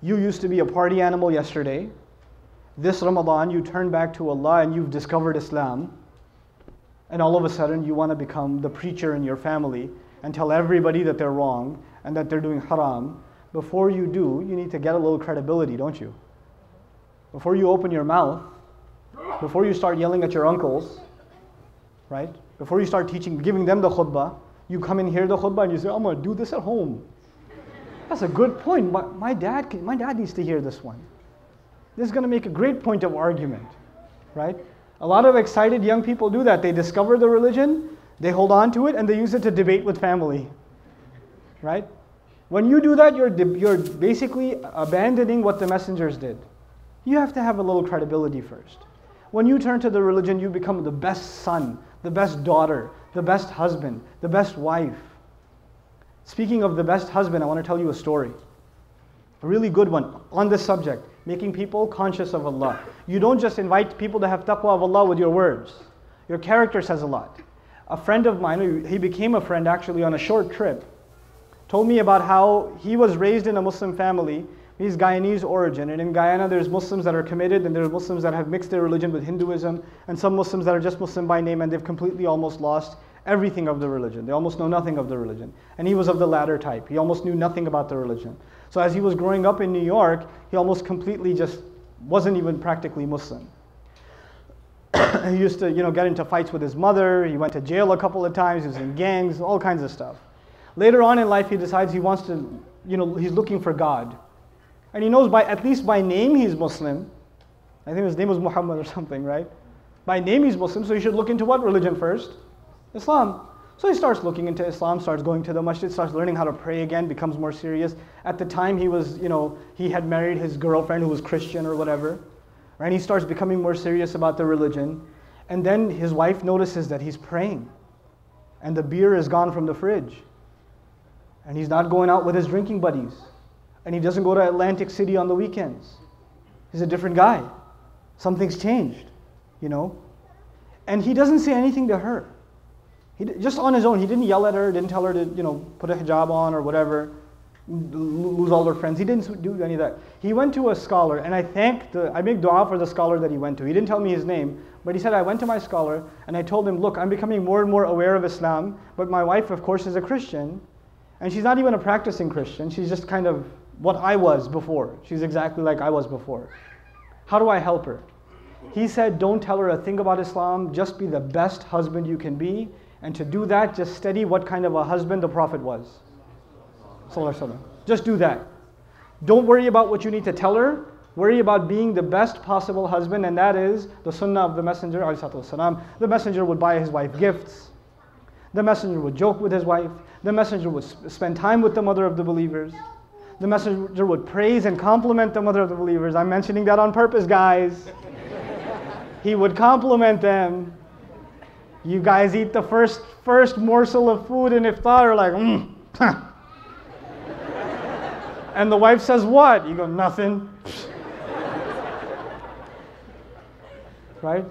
You used to be a party animal yesterday. This Ramadan, you turn back to Allah and you've discovered Islam. And all of a sudden, you want to become the preacher in your family and tell everybody that they're wrong and that they're doing haram. Before you do, you need to get a little credibility, don't you? Before you open your mouth, before you start yelling at your uncles, right? Before you start teaching, giving them the khutbah, you come in here the khutbah and you say, I'm going to do this at home. That's a good point. My dad needs to hear this one. This is going to make a great point of argument, right? A lot of excited young people do that. They discover the religion, they hold on to it, and they use it to debate with family, right? When you do that, you're basically abandoning what the messengers did. You have to have a little credibility first. When you turn to the religion, you become the best son, the best daughter, the best husband, the best wife. Speaking of the best husband, I want to tell you a story. A really good one on this subject, making people conscious of Allah. You don't just invite people to have taqwa of Allah with your words. Your character says a lot. A friend of mine, he became a friend actually on a short trip, told me about how he was raised in a Muslim family. He's Guyanese origin, and in Guyana there's Muslims that are committed and there's Muslims that have mixed their religion with Hinduism, and some Muslims that are just Muslim by name and they've completely almost lost everything of the religion. They almost know nothing of the religion. And he was of the latter type. He almost knew nothing about the religion. So as he was growing up in New York, he almost completely just wasn't even practically Muslim. He used to, get into fights with his mother. He went to jail a couple of times. He was in gangs, all kinds of stuff. Later on in life, he decides he wants to, he's looking for God. And he knows at least by name he's Muslim. I think his name was Muhammad or something, right? By name he's Muslim, so he should look into what religion first? Islam. So he starts looking into Islam, starts going to the masjid, starts learning how to pray again, becomes more serious. At the time he was, he had married his girlfriend who was Christian or whatever. Right? And he starts becoming more serious about the religion. And then his wife notices that he's praying. And the beer is gone from the fridge. And he's not going out with his drinking buddies. And he doesn't go to Atlantic City on the weekends. He's a different guy. Something's changed, And he doesn't say anything to her. Just on his own, he didn't yell at her, didn't tell her to, put a hijab on or whatever, lose all her friends. He didn't do any of that. He went to a scholar, and I make dua for the scholar that he went to. He didn't tell me his name, but he said, I went to my scholar, and I told him, look, I'm becoming more and more aware of Islam, but my wife, of course, is a Christian, and she's not even a practicing Christian. She's just kind of what I was before. She's exactly like I was before. How do I help her? He said, don't tell her a thing about Islam, just be the best husband you can be. And to do that, just study what kind of a husband the Prophet was. Just do that. Don't worry about what you need to tell her. Worry about being the best possible husband, and that is the sunnah of the Messenger. The Messenger would buy his wife gifts. The Messenger would joke with his wife. The Messenger would spend time with the mother of the believers. The Messenger would praise and compliment the mother of the believers. I'm mentioning that on purpose, guys. He would compliment them. You guys eat the first morsel of food in iftar, like, And the wife says, what? You go, nothing. Right?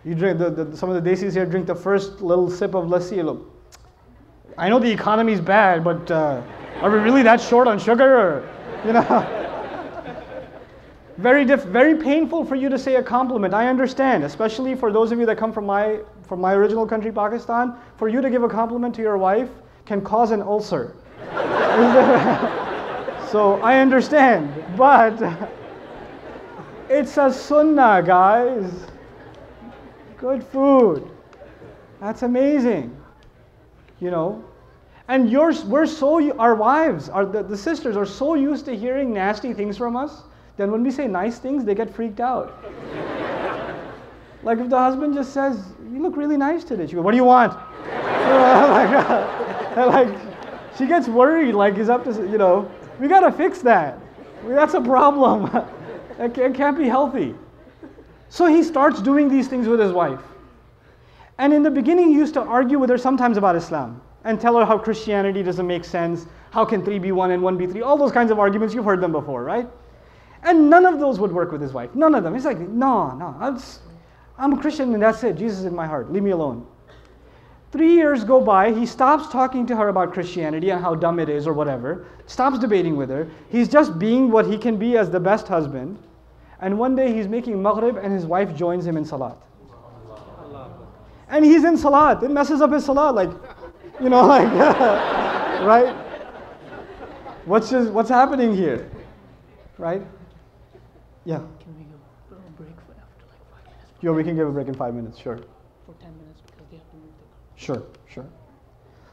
You drink, some of the desis here drink the first little sip of lassi. Look, I know the economy's bad, but are we really that short on sugar? Or, Very painful for you to say a compliment. I understand, especially for those of you that come from my original country, Pakistan. For you to give a compliment to your wife can cause an ulcer. So I understand, but it's a sunnah, guys. Good food. That's amazing. And our wives, the sisters are so used to hearing nasty things from us. Then when we say nice things, they get freaked out. Like if the husband just says, you look really nice today. She goes, what do you want? She gets worried, like he's up to, we got to fix that. That's a problem. It can't be healthy. So he starts doing these things with his wife. And in the beginning, he used to argue with her sometimes about Islam and tell her how Christianity doesn't make sense. How can 3 be 1 and 1 be 3? All those kinds of arguments, you've heard them before, right? And none of those would work with his wife. None of them. He's like, no, I'm a Christian and that's it. Jesus is in my heart. Leave me alone. 3 years go by, he stops talking to her about Christianity and how dumb it is or whatever, stops debating with her. He's just being what he can be as the best husband. And one day he's making maghrib and his wife joins him in salat. And he's in salat. It messes up his salat, like, right? What's happening here? Right? Yeah. Can we go a break for after like 5 minutes? Yeah, we can give a break in 5 minutes, sure. For 10 minutes because they have to move the car. Sure.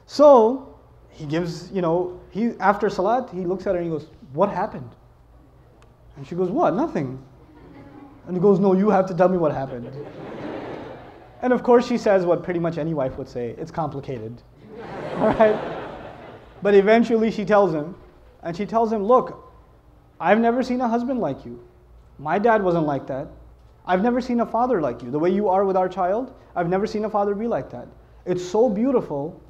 So he gives, he after salat, he looks at her and he goes, "What happened?" And she goes, "What? Nothing." And he goes, "No, you have to tell me what happened." And of course she says what pretty much any wife would say, "It's complicated." All right? But eventually she tells him, and she tells him, "Look, I've never seen a husband like you. My dad wasn't like that. I've never seen a father like you. The way you are with our child, I've never seen a father be like that. It's so beautiful.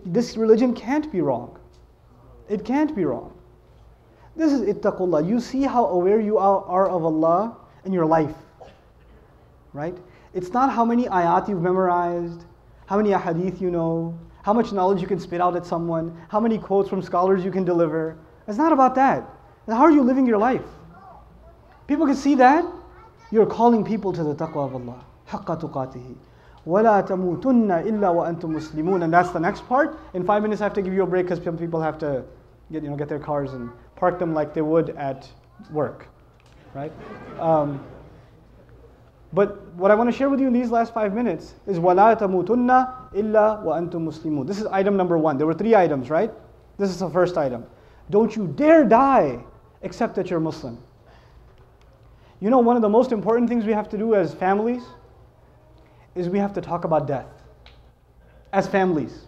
This religion can't be wrong. It can't be wrong." This is ittaqullah. You see how aware you are of Allah in your life, right? It's not how many ayat you've memorized, how many ahadith you know, how much knowledge you can spit out at someone, how many quotes from scholars you can deliver. It's not about that. How are you living your life? People can see that. You're calling people to the taqwa of Allah. حَقَّ تُقَاتِهِ وَلَا تَمُوتُنَّ إِلَّا وَأَنْتُمْ مُسْلِمُونَ. And that's the next part. In 5 minutes I have to give you a break because some people have to get their cars and park them like they would at work, right? But what I want to share with you in these last 5 minutes is وَلَا تَمُوتُنَّ إِلَّا وَأَنْتُمْ مُسْلِمُونَ. This is item number 1. There were 3 items, right? This is the first item. Don't you dare die except that you're Muslim. One of the most important things we have to do as families is we have to talk about death. As families.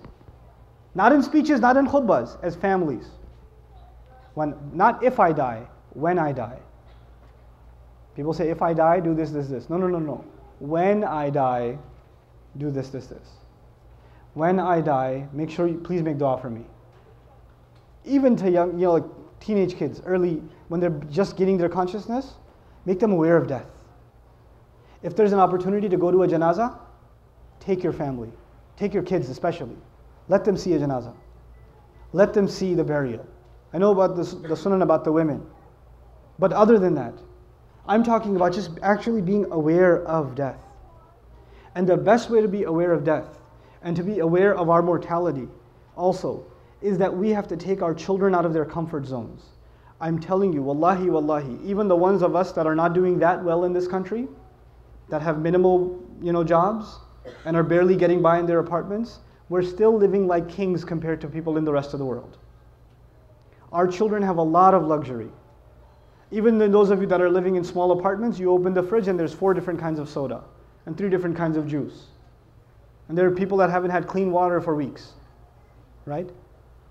Not in speeches, not in khutbahs, as families. Not if I die, when I die. People say, if I die, do this, this, this. No. When I die, do this, this, this. When I die, make sure you please make dua for me. Even to young, like teenage kids, early, when they're just getting their consciousness, make them aware of death. If there's an opportunity to go to a janazah, take your family. Take your kids especially. Let them see a janazah. Let them see the burial. I know about the sunnah about the women. But other than that, I'm talking about just actually being aware of death. And the best way to be aware of death and to be aware of our mortality also is that we have to take our children out of their comfort zones. I'm telling you, wallahi, even the ones of us that are not doing that well in this country, that have minimal, jobs and are barely getting by in their apartments, we're still living like kings compared to people in the rest of the world. Our children have a lot of luxury. Even those of you that are living in small apartments, you open the fridge and there's 4 different kinds of soda and 3 different kinds of juice. And there are people that haven't had clean water for weeks, right?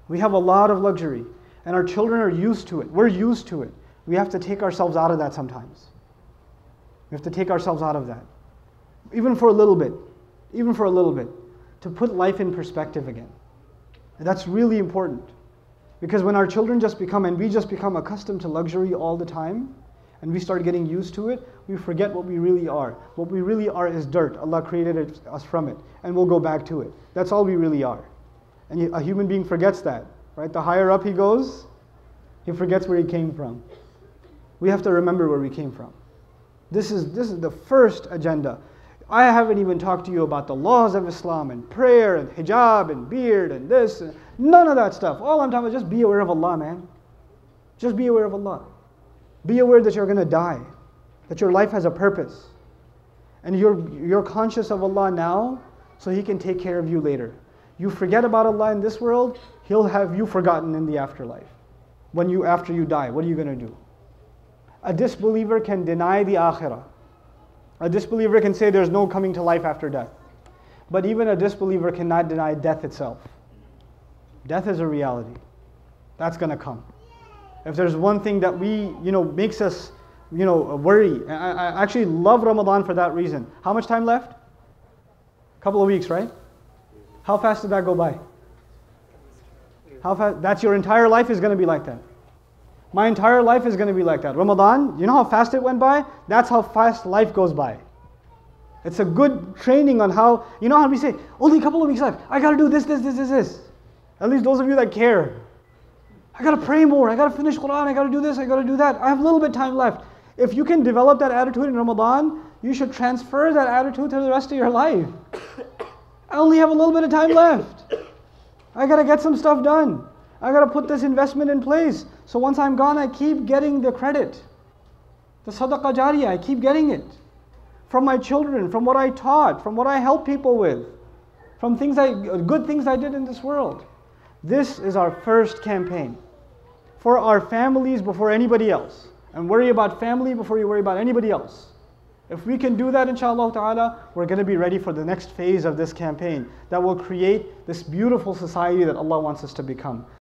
We have a lot of luxury and our children are used to it. We're used to it. We have to take ourselves out of that sometimes. We have to take ourselves out of that. Even for a little bit, to put life in perspective again. And that's really important. Because when our children we just become accustomed to luxury all the time, and we start getting used to it, we forget what we really are. What we really are is dirt. Allah created us from it, and we'll go back to it. That's all we really are. And a human being forgets that, right? The higher up he goes, he forgets where he came from. We have to remember where we came from. This is the first agenda. I haven't even talked to you about the laws of Islam and prayer and hijab and beard and this. None of that stuff. All I'm talking about is just be aware of Allah, man. Just be aware of Allah. Be aware that you're going to die. That your life has a purpose. And you're conscious of Allah now so He can take care of you later. You forget about Allah in this world, He'll have you forgotten in the afterlife. After you die, what are you going to do? A disbeliever can deny the akhirah. A disbeliever can say there's no coming to life after death. But even a disbeliever cannot deny death itself. Death is a reality. That's going to come. If there's one thing that makes us, worry. I actually love Ramadan for that reason. How much time left? A couple of weeks, right? How fast did that go by? How fast? That's your entire life is going to be like that. My entire life is going to be like that. Ramadan, you know how fast it went by? That's how fast life goes by. It's a good training on how, you know how we say, only a couple of weeks left. I got to do this. At least those of you that care. I got to pray more. I got to finish Quran. I got to do this. I got to do that. I have a little bit of time left. If you can develop that attitude in Ramadan, you should transfer that attitude to the rest of your life. I only have a little bit of time left. I got to get some stuff done. I got to put this investment in place. So once I'm gone, I keep getting the credit. The sadaqah jariyah, I keep getting it. From my children, from what I taught, from what I help people with, from good things I did in this world. This is our first campaign. For our families before anybody else. And worry about family before you worry about anybody else. If we can do that, inshallah ta'ala, we're going to be ready for the next phase of this campaign that will create this beautiful society that Allah wants us to become.